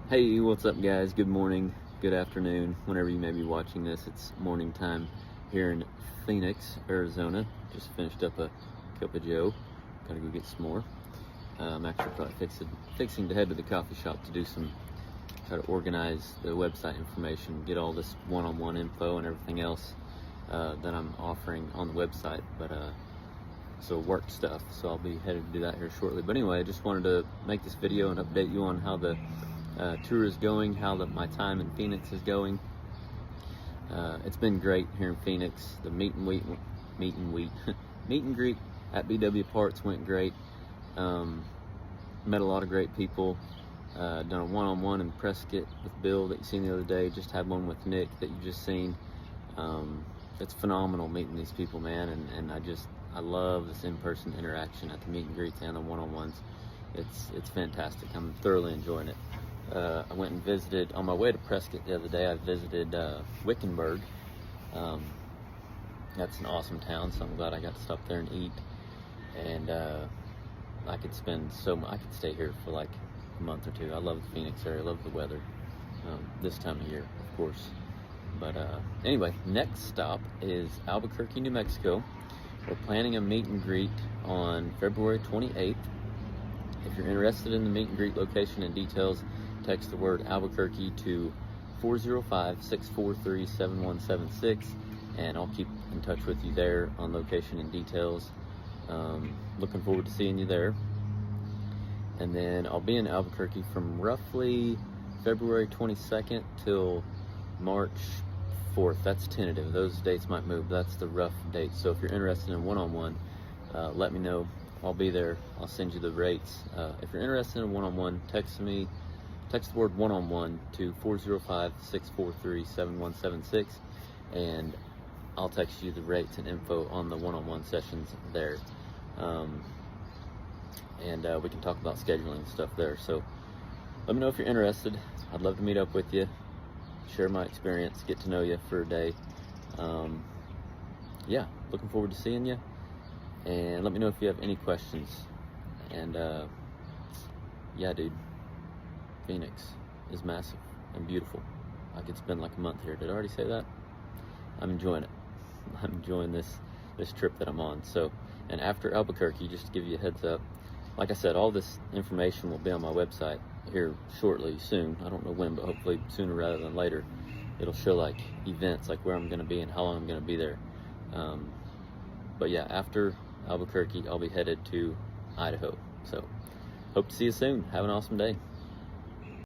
Hey, what's up guys? Good morning, good afternoon, whenever you may be watching this. It's morning time here in Phoenix, Arizona. Just finished up a cup of joe. Gotta go get some more. I'm actually probably fixing to head to the coffee shop to try to organize the website information, get all this one-on-one info and everything else that I'm offering on the website. So work stuff, so I'll be headed to do that here shortly. But anyway, I just wanted to make this video and update you on how the tour is going, how my time in Phoenix is going. It's been great here in Phoenix. The meet and greet at BW Parts went great. Met a lot of great people. Done a one-on-one in Prescott with Bill that you seen the other day. Just had one with Nick that you just seen. It's phenomenal meeting these people, man, and I love this in-person interaction at the meet and greets and the one-on-ones. It's fantastic. I'm thoroughly enjoying it. I went and visited, on my way to Prescott the other day, I visited Wickenburg. That's an awesome town, so I'm glad I got to stop there and eat. And I could stay here for like a month or two. I love the Phoenix area, I love the weather, this time of year, of course. But anyway, next stop is Albuquerque, New Mexico. We're planning a meet and greet on February 28th. If you're interested in the meet and greet location and details, text the word Albuquerque to 405-643-7176, and I'll keep in touch with you there on location and details. Looking forward to seeing you there. And then I'll be in Albuquerque from roughly February 22nd till March 4th. That's tentative. Those dates might move. That's the rough date. So if you're interested in one-on-one, let me know. I'll be there. I'll send you the rates. If you're interested in one-on-one, text the word one-on-one to 405-643-7176, and I'll text you the rates and info on the one-on-one sessions there. And we can talk about scheduling and stuff there. So let me know if you're interested. I'd love to meet up with you, share my experience, get to know you for a day. Yeah, looking forward to seeing you. And let me know if you have any questions. And yeah, dude, Phoenix is massive and beautiful. I could spend like a month here. Did I already say that? I'm enjoying it. I'm enjoying this trip that I'm on. So, and after Albuquerque, just to give you a heads up, like I said, all this information will be on my website here shortly, soon. I don't know when, but hopefully sooner rather than later. It'll show like events, like where I'm going to be and how long I'm going to be there. But yeah, after Albuquerque, I'll be headed to Idaho. So hope to see you soon. Have an awesome day.